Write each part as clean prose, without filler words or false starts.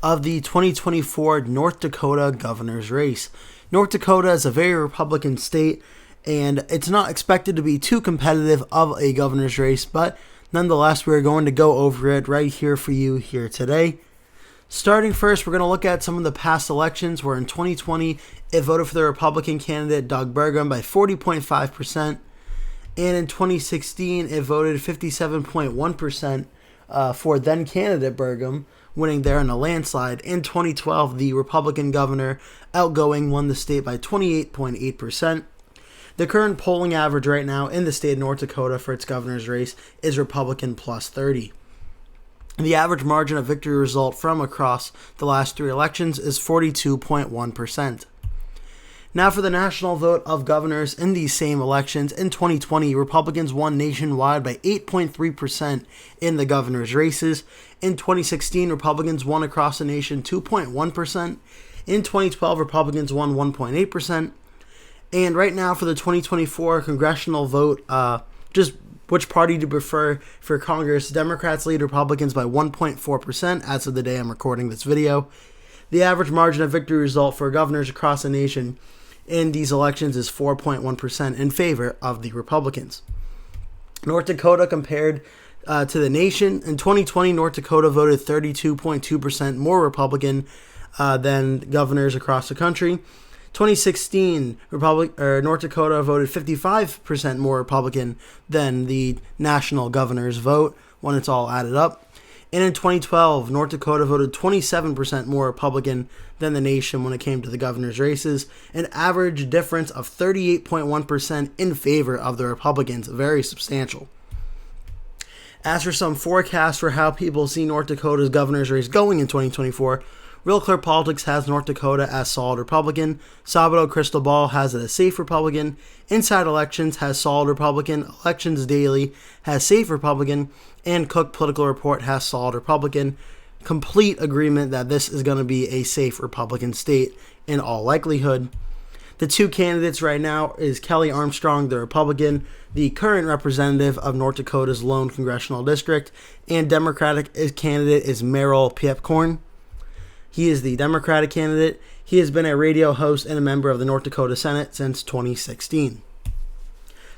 of the 2024 North Dakota governor's race. North Dakota is a very Republican state, and it's not expected to be too competitive of a governor's race, but nonetheless, we're going to go over it right here for you here today. Starting first, we're going to look at some of the past elections where in 2020, it voted for the Republican candidate Doug Burgum by 40.5%, and in 2016, it voted 57.1% for then candidate Burgum, winning there in a landslide. In 2012, the Republican governor outgoing won the state by 28.8%. The current polling average right now in the state of North Dakota for its governor's race is Republican plus 30. The average margin of victory result from across the last three elections is 42.1%. Now for the national vote of governors in these same elections. In 2020, Republicans won nationwide by 8.3% in the governor's races. In 2016, Republicans won across the nation 2.1%. In 2012, Republicans won 1.8%. And right now for the 2024 congressional vote, just which party to prefer for Congress, Democrats lead Republicans by 1.4% as of the day I'm recording this video. The average margin of victory result for governors across the nation in these elections is 4.1% in favor of the Republicans. North Dakota compared to the nation. In 2020, North Dakota voted 32.2% more Republican than governors across the country. 2016, North Dakota voted 55% more Republican than the national governor's vote when it's all added up. And in 2012, North Dakota voted 27% more Republican than the nation when it came to the governor's races, an average difference of 38.1% in favor of the Republicans, very substantial. As for some forecasts for how people see North Dakota's governor's race going in 2024, Real Clear Politics has North Dakota as solid Republican, Sabado Crystal Ball has it as safe Republican, Inside Elections has solid Republican, Elections Daily has safe Republican, and Cook Political Report has solid Republican. Complete agreement that this is going to be a safe Republican state in all likelihood. The two candidates right now is Kelly Armstrong, the Republican, the current representative of North Dakota's lone congressional district, and Democratic candidate is Merrill Piepkorn. He is the Democratic candidate. He has been a radio host and a member of the North Dakota Senate since 2016.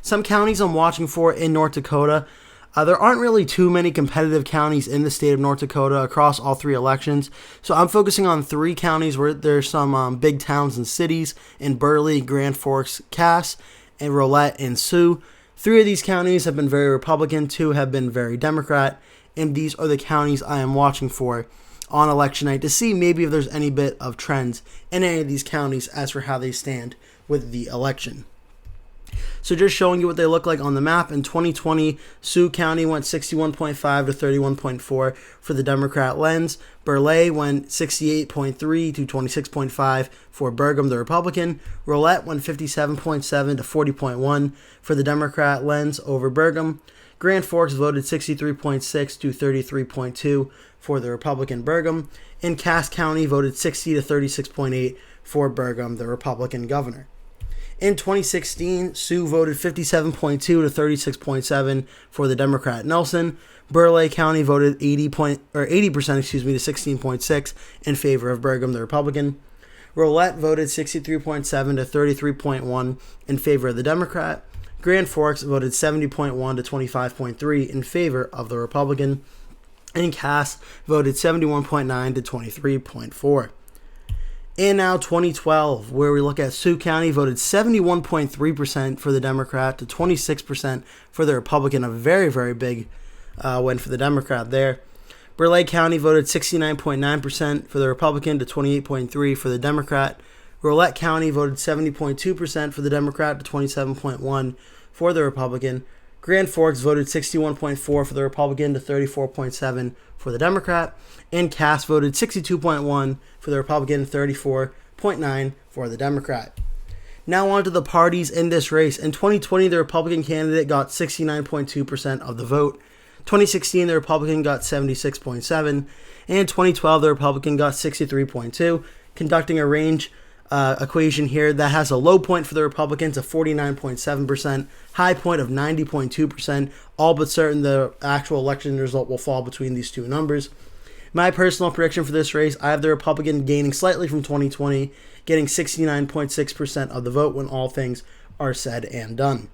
Some counties I'm watching for in North Dakota. There aren't really too many competitive counties in the state of North Dakota across all three elections, so I'm focusing on three counties where there's some big towns and cities in Burley, Grand Forks, Cass, and Rolette and Sioux. Three of these counties have been very Republican, two have been very Democrat, and these are the counties I am watching for on election night to see maybe if there's any bit of trends in any of these counties as for how they stand with the election. So just showing you what they look like on the map. In 2020, Sioux County went 61.5 to 31.4 for the Democrat lens. Burley went 68.3 to 26.5 for Burgum, the Republican. Rolette went 57.7 to 40.1 for the Democrat lens over Burgum. Grand Forks voted 63.6 to 33.2 for the Republican Burgum. And Cass County voted 60 to 36.8 for Burgum, the Republican governor. In 2016, Sioux voted 57.2 to 36.7 for the Democrat Nelson. Burley County voted 80% to 16.6 in favor of Burgum, the Republican. Rolette voted 63.7 to 33.1 in favor of the Democrat. Grand Forks voted 70.1 to 25.3 in favor of the Republican. And Cass voted 71.9 to 23.4. And now 2012, where we look at Sioux County voted 71.3% for the Democrat to 26% for the Republican. A very, very big win for the Democrat there. Burley County voted 69.9% for the Republican to 28.3% for the Democrat. Rolette County voted 70.2% for the Democrat to 27.1% for the Republican. Grand Forks voted 61.4% for the Republican to 34.7% for the Democrat. And Cass voted 62.1% for the Republican, 34.9% for the Democrat. Now on to the parties in this race. In 2020, the Republican candidate got 69.2% of the vote. 2016, the Republican got 76.7%. And in 2012, the Republican got 63.2%, conducting a range equation here that has a low point for the Republicans of 49.7%, high point of 90.2%, all but certain the actual election result will fall between these two numbers. My personal prediction for this race, I have the Republican gaining slightly from 2020, getting 69.6% of the vote when all things are said and done.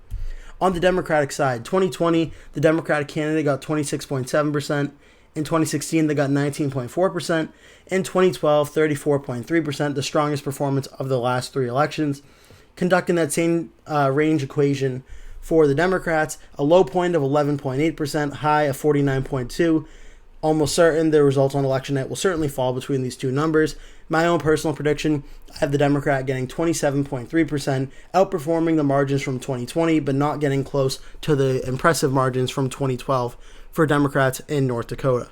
On the Democratic side, 2020, the Democratic candidate got 26.7%. In 2016, they got 19.4%. In 2012, 34.3%, the strongest performance of the last 3 elections. Conducting that same range equation for the Democrats, a low point of 11.8%, high of 49.2%. Almost certain the results on election night will certainly fall between these two numbers. My own personal prediction, I have the Democrat getting 27.3%, outperforming the margins from 2020, but not getting close to the impressive margins from 2012 for Democrats in North Dakota.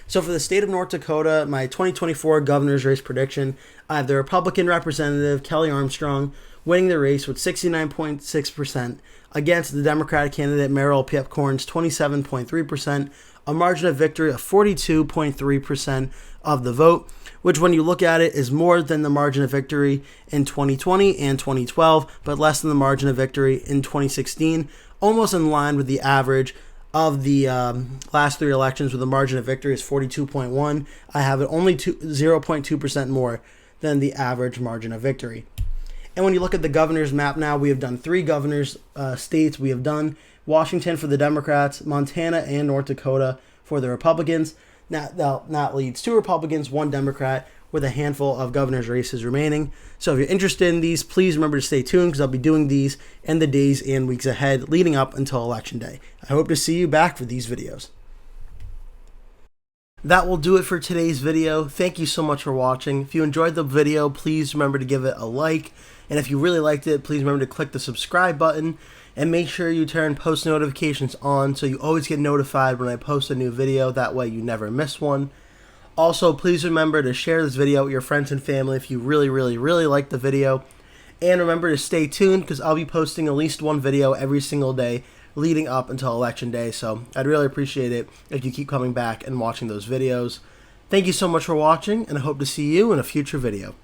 So for the state of North Dakota, my 2024 governor's race prediction, I have the Republican representative, Kelly Armstrong, winning the race with 69.6% against the Democratic candidate, Merrill Piepkorn's 27.3%, a margin of victory of 42.3% of the vote, which when you look at it is more than the margin of victory in 2020 and 2012, but less than the margin of victory in 2016, almost in line with the average of the last 3 elections, with the margin of victory is 42.1. I have it only 0.2% more than the average margin of victory. And when you look at the governor's map now, we have done 3 governor's states. We have done Washington for the Democrats, Montana and North Dakota for the Republicans. Now that leads 2 Republicans, 1 Democrat, with a handful of governor's races remaining. So if you're interested in these, please remember to stay tuned because I'll be doing these in the days and weeks ahead leading up until Election Day. I hope to see you back for these videos. That will do it for today's video. Thank you so much for watching. If you enjoyed the video, please remember to give it a like. And if you really liked it, please remember to click the subscribe button and make sure you turn post notifications on so you always get notified when I post a new video. That way you never miss one. Also, please remember to share this video with your friends and family if you really like the video. And remember to stay tuned because I'll be posting at least 1 video every single day leading up until Election Day. So I'd really appreciate it if you keep coming back and watching those videos. Thank you so much for watching, and I hope to see you in a future video.